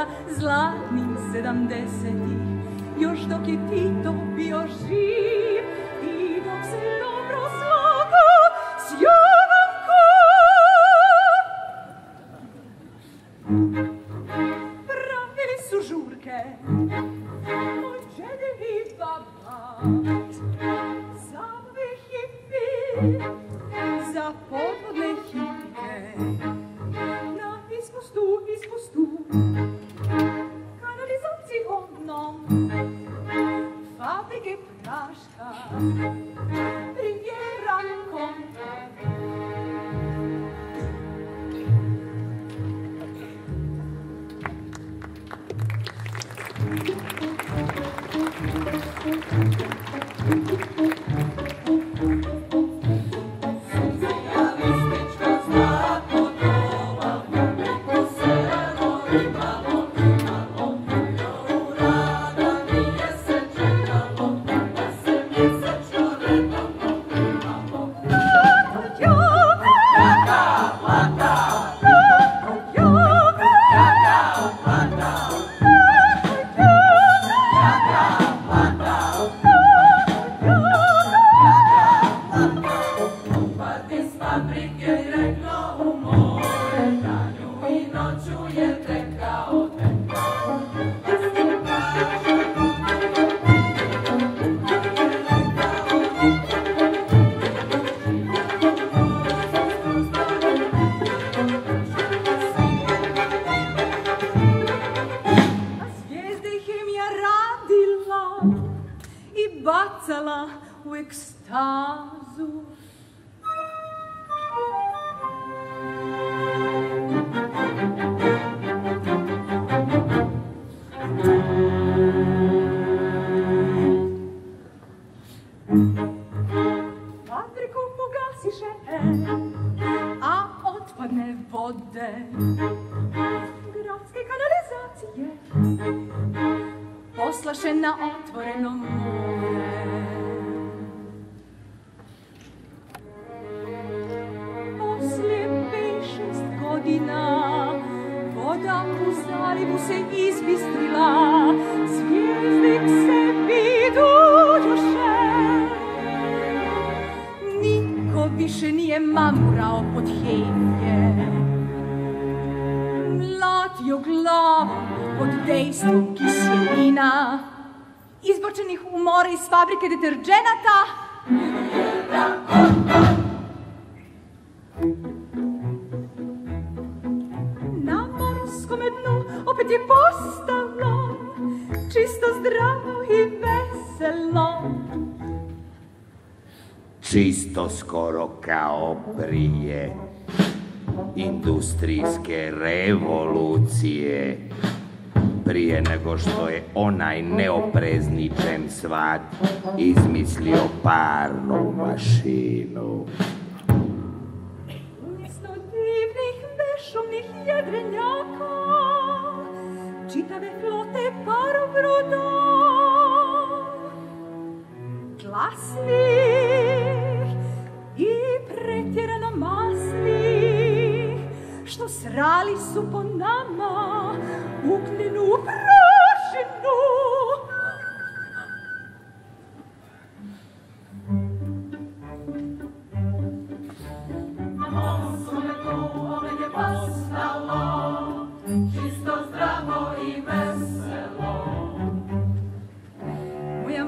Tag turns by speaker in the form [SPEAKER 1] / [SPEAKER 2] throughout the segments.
[SPEAKER 1] Hrvatska zlatnih 70-ih, još dok je Tito bio živ i dok se dobro slaga s Jovankom. Pravili su žurke, moj džede i baba, zabave hipi, za podvodne hipike, na ispustu, kanalizacionom, fabrike praška, Rivjerankom. U ekstazu. Fabriku pogasiše, a otpadne vode gradske kanalizacije poslaše na otvoreno more. Godina, voda u zalivu se izbistrila, zvijezde se vidujuše. Niko više nije mamurao pod hejnje, mlatio glavom pod dejstvom kiselina, izbačenih u more iz fabrike deterđenata. Opet je postalo čisto zdravo i veselo.
[SPEAKER 2] Čisto skoro kao prije industrijske revolucije, prije nego što je onaj neoprezni svat izmislio parnu mašinu.
[SPEAKER 1] Umjesto divnih bešumnih jedrenjaka, čitave flote parobroda, glasnih i pretjerano masnih, što srali su po nama ugnjenu prašinu.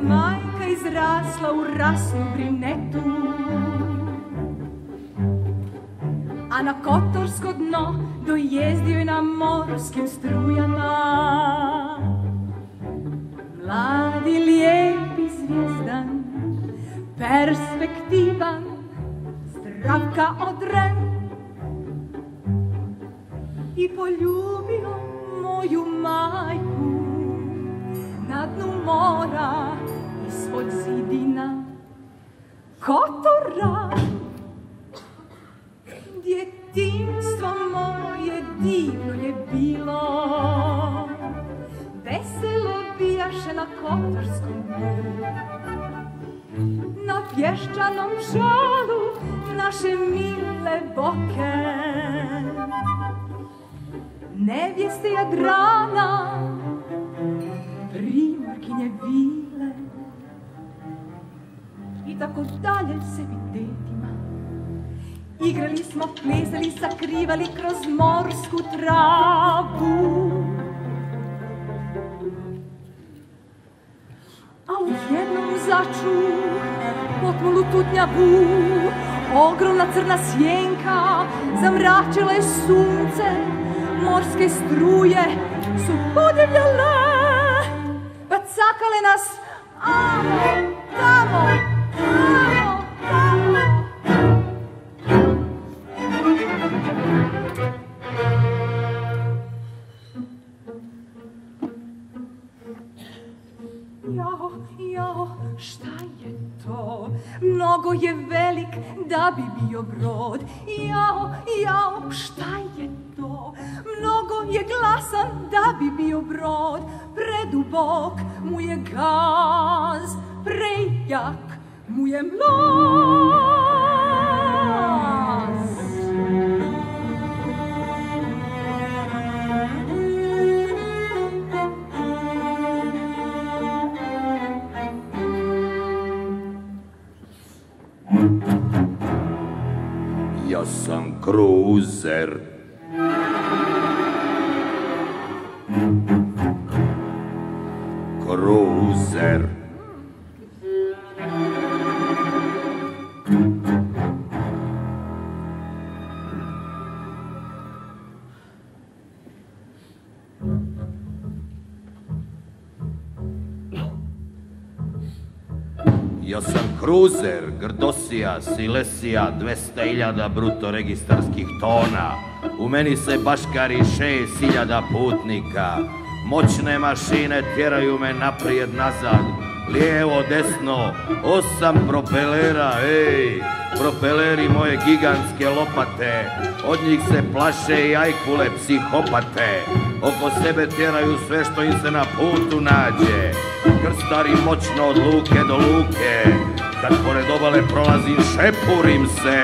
[SPEAKER 1] Majka izrasla u rasnu brinetu, a na kotorsko dno dojezdio je na morskim strujama. Mladi, lijepi, zvijezdan, perspektivan, Zdravka Odren, i poljubio moju majku na dnu mora ispod zidina Kotora. Djetinjstvo moje divno je bilo, veselo bijaše na kotorskom dnu. Na pješčanom žalu naše mile boke, nevjeste Jadrana, primorkinje vile i tako dalje se videtima. Igrali smo, plesali, sakrivali kroz morsku travu. A u jednom začuh potmulu tutnjavu, ogromna crna sjenka, zamračila je sunce, morske struje su podivljale, bacakale nas amo, tamo, amo, tamo. Jao, šta je to? Mnogo je velik da bi bio brod. Jao, šta je to? Mnogo je glasan da bi bio brod. Predubok mu je gaz, prejak mu je mlaz.
[SPEAKER 2] Ja sam kruzer. Kruzer. Ja sam kruzer, Grdosija, Silesija, 200.000 bruto registarskih tona. U meni se baškari 6.000 putnika. Moćne mašine tjeraju me naprijed, nazad, lijevo, desno, 8 propelera, ej, propeleri moje gigantske lopate. Od njih se plaše i ajkule psihopate. Oko sebe tjeraju sve što im se na putu nađe. Krstari moćno od luke do luke. Kad pored obale prolazim, šepurim se,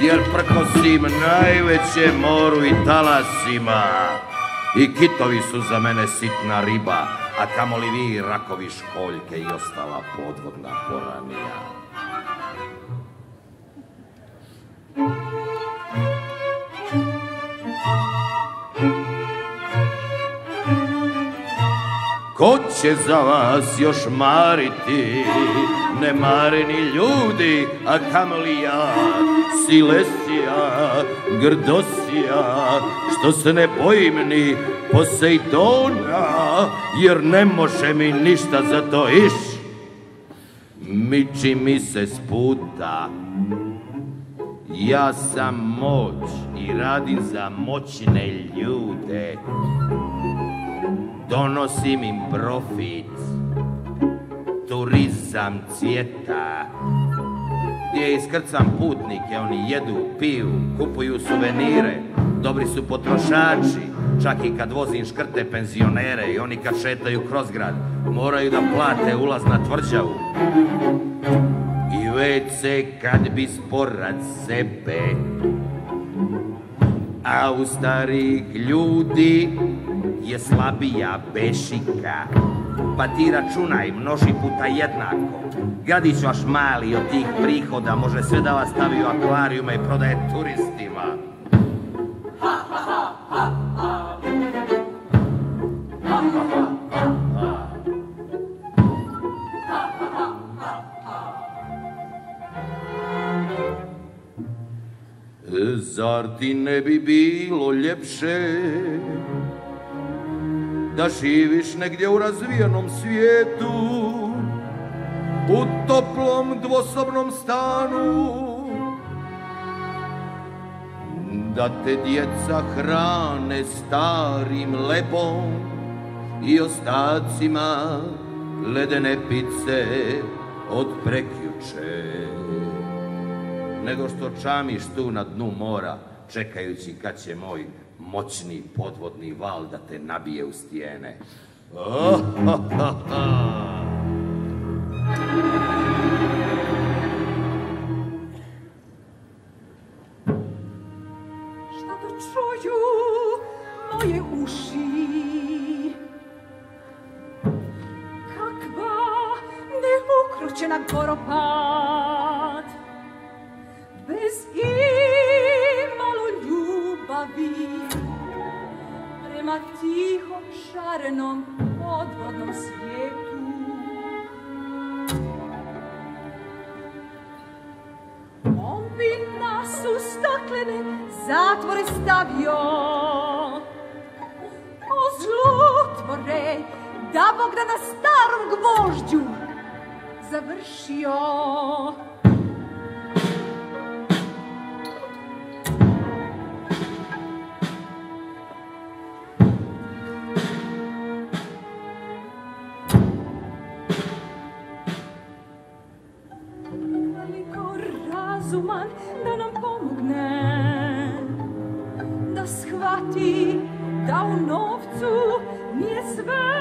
[SPEAKER 2] jer prkosim najveće moru i talasima. I kitovi su za mene sitna riba, a kamoli vi, rakovi, školjke i ostala podvodna poranija. Ko će za vas još mariti, ne mare ni ljudi, a kamoli ja, Silesija, Grdosija, što se ne bojim ni Posejdona, jer ne može mi ništa za to iš. Miči mi se s puta, ja sam moć i radim za moćne ljude. Donosim im profit, turizam cvjeta. Gdje iskrcam putnike, oni jedu, piju, kupuju suvenire. Dobri su potrošači, čak i kad vozim škrte penzionere. I oni kad šetaju kroz grad, moraju da plate ulaz na tvrđavu. I WC kad bi sporad sebe, a u starih ljudi je slabija bešika. Pa ti računaj, množi puta jednako. Gradić vaš mali od tih prihoda može sve da vas stavi u akvarijume i prodaje turistima. Zar ti ne bi bilo ljepše da živiš negdje u razvijenom svijetu, u toplom dvosobnom stanu, da te djeca hrane starim lepom i ostacima ledene pice od prekjuče, nego što čamiš tu na dnu mora, čekajući kad će moj moćni podvodni val da te nabije u stijene.
[SPEAKER 1] Šta to čuju moje će na goropad. Bez imalo ljubavi prema tihom, šarenom, podvodnom svijetu. On bi nas u staklene zatvore stavio, o zlotvore, da Bog da na starom gvožđu završio. Koliko razuman da nam pomogne, da shvati da u novcu nije sve,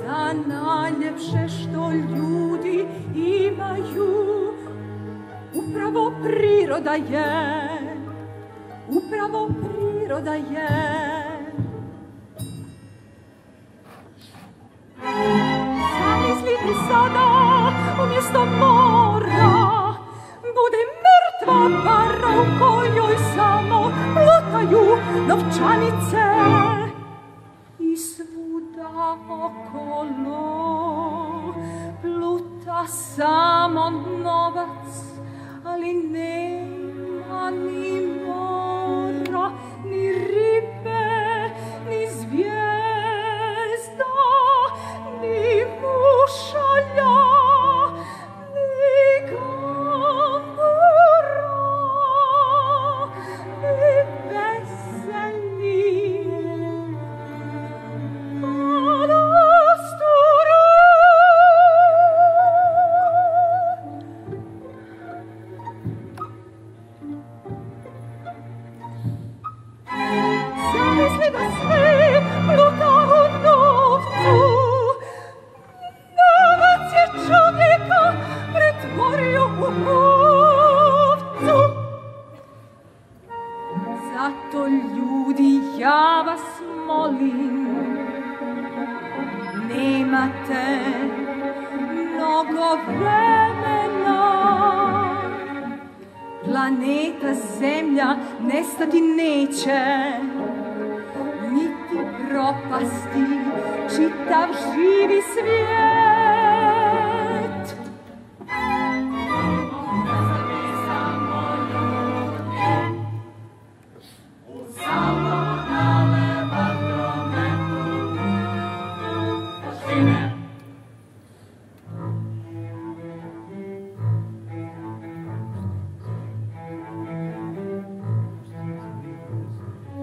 [SPEAKER 1] da najljepše što ljudi imaju upravo priroda je, upravo priroda je. Zamislite sada umjesto mora bude mrtva bara u kojoj samo plutaju novčanice i svuda okolo pluta samo novac, ali nema ni mora, ni ribe, ni zvijezda, ni mušalja, ni gambura, ni veseli. Zamisli da sve pluta u novcu, novac je čovjeka pretvorio u ovcu. Zato ljudi, ja vas molim, nemate mnogo vremena. Planeta Zemlja nestati neće, niti propasti čitav živi svijet.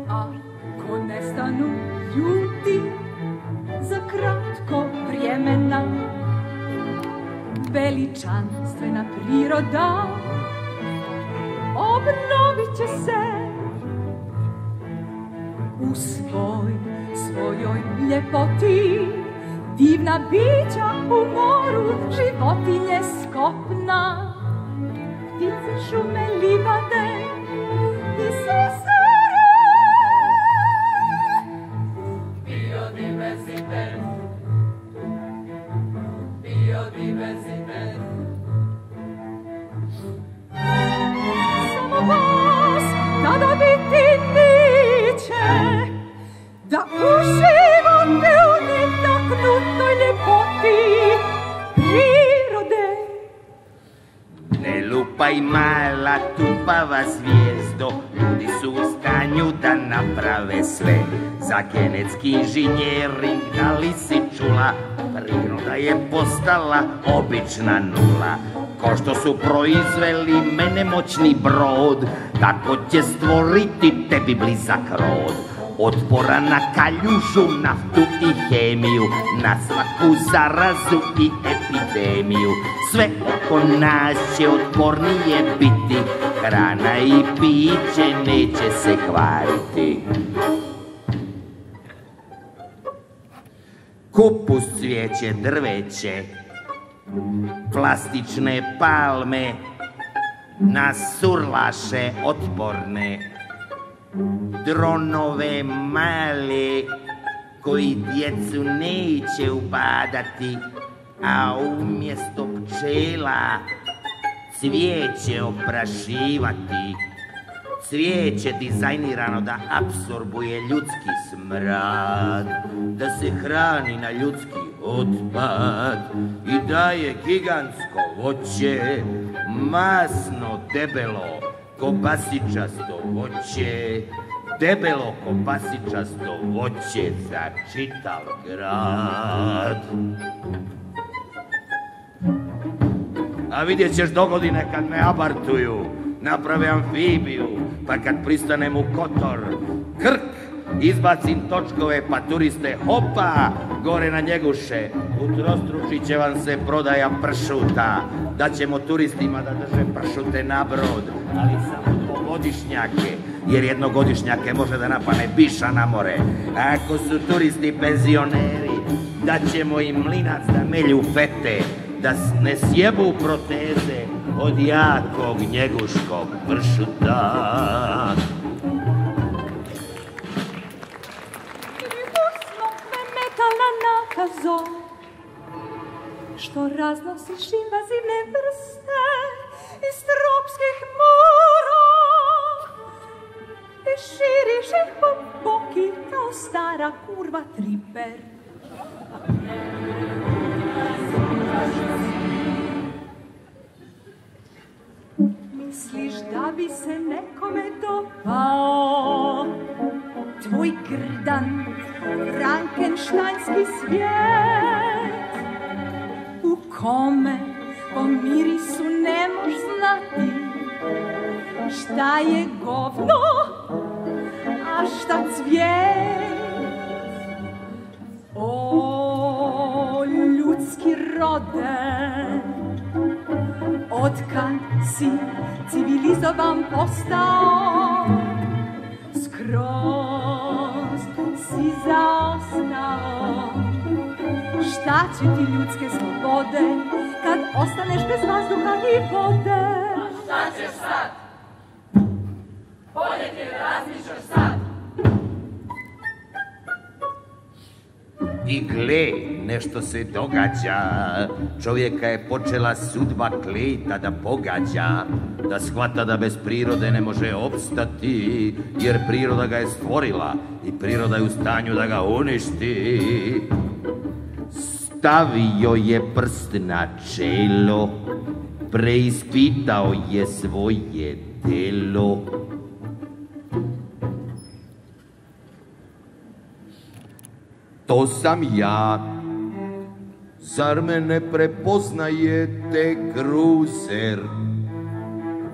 [SPEAKER 1] Ako nestanu ljudi za kratko vremena, veličanstvena priroda obnovit će se u svojoj ljepoti. Divna bića u moru, životinje s kopna, ptice, šume, livade i susere. Biodiverzitet, biodiverzitet. Samo vas tada biti neće, da uživate u netaknutoj ljepoti prirode.
[SPEAKER 2] Ne lupaj mala tupava zvijezdo, ljudi su u stanju da naprave sve. Za genetski inženjering, da li si čula, priroda je postala obična nula. Ko što su proizveli mene moćni brod, tako će stvoriti tebi blizak rod. Otpora na kaljužu, naftu i hemiju, na svaku zarazu i epidemiju. Sve oko nas će otpornije biti, hrana i piće neće se kvariti. Kupus, cvijeće, drveće, plastične palme, na surlaše otporne, dronove male koji djecu neće ubadati, a umjesto pčela cvijeće oprašivati. Cvijeće dizajnirano da apsorbuje ljudski smrad, da se hrani na ljudski otpad i daje gigantsko voće, masno, debelo, kobasičasto voće, debelo kobasičasto voće za čitav grad. A vidjet ćeš dogodine kad me abartuju, naprave amfibiju, pa kad pristanem u Kotor, Krk, izbacim točkove, pa turiste hopa, gore na Njeguše, utrostručit će vam se prodaja pršuta, da ćemo turistima da drže pršute na brod, ali samo dvogodišnjake, jer jednogodišnjake može da napane biša na more. Ako su turisti penzioneri, da ćemo im mlinac da melju fete, da ne sjebu proteze od jakog njeguškog pršuta.
[SPEAKER 1] Usmokne metalna nakazo, što raznosiš invazivne vrste iz tropskih mora i širiš ih po boki kao stara kurva triper. Misliš da bi se nekome dopao tvoj grdan frankenštajnski svijet, u kome po mirisu ne moš znati šta je govno, a šta cvijet. O, ljudski rode, otkad si civilizovan postao, skroz si zaostao. Šta će ti ljudske slobode kad ostaneš bez vazduha i vode?
[SPEAKER 3] A šta ćeš sad? Bolje ti razmišljaš sad.
[SPEAKER 2] I gle, nešto se događa, čovjeka je počela sudba kleta da pogađa, da shvata da bez prirode ne može opstati, jer priroda ga je stvorila i priroda je u stanju da ga uništi. Stavio je prst na čelo, preispitao je svoje telo. To sam ja, zar me ne prepoznajete, kruzer,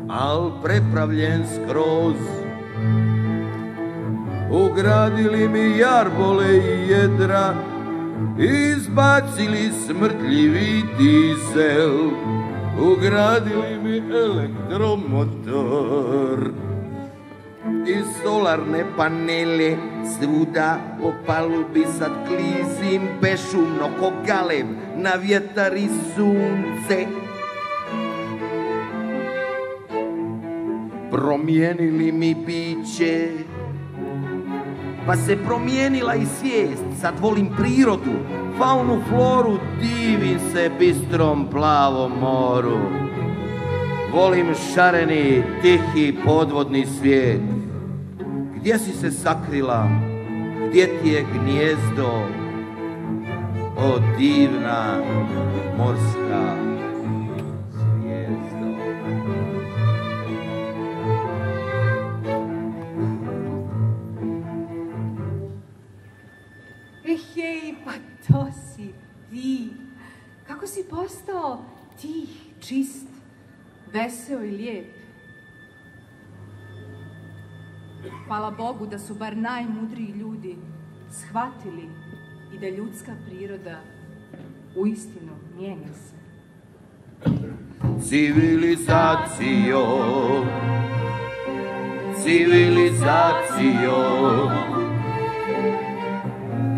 [SPEAKER 2] al prepravljen skroz. Ugradili mi jarbole i jedra, izbacili smrdljivi dizel, ugradili mi elektromotor i solarne panele, svuda po palubi sad klizim bešumno ko galeb na vjetar i sunce. Promijenili mi biće, pa se promijenila i svijest, sad volim prirodu, faunu, floru, divim se bistrom plavom moru. Volim šareni, tihi, podvodni svijet. Gdje si se sakrila? Gdje ti je gnijezdo? O divna morska zvijezdo.
[SPEAKER 1] Hej, pa to si ti. Kako si postao tih, čist, veseo i lijep. Hvala Bogu da su bar najmudriji ljudi shvatili i da ljudska priroda uistinu mijenja se.
[SPEAKER 2] Civilizacijo, civilizacijo,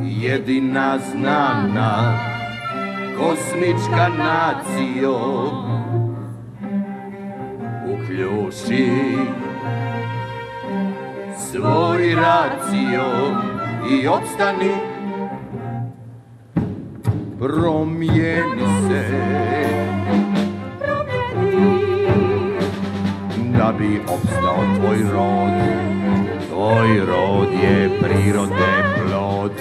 [SPEAKER 2] jedina znana kosmička nacijo, uključi svoj racio i opstani promijeni se, da bi opstao tvoj rod. Tvoj rod je prirode plod.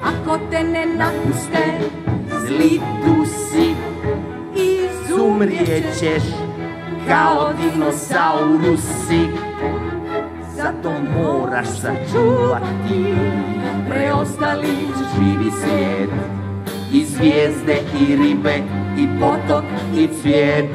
[SPEAKER 1] Ako te ne napuste zli dusi,
[SPEAKER 2] Izumrijećeš kao dinosaurusi. Zato moraš sačuvati preostali živi svijet, i zvijezde, i ribe, i potok, i cvijet.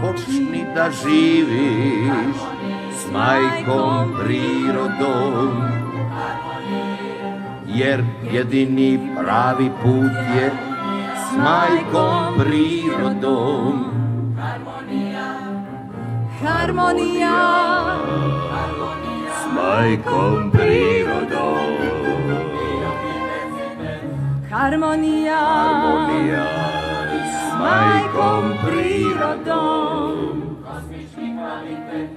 [SPEAKER 2] Počni da živiš s majkom prirodom, jer jedini pravi put je s majkom prirodom.
[SPEAKER 1] harmonija,
[SPEAKER 2] S majkom prirodom.
[SPEAKER 1] harmonija,
[SPEAKER 2] Harmonija s majkom prirodom.
[SPEAKER 3] Kosmički kvalitet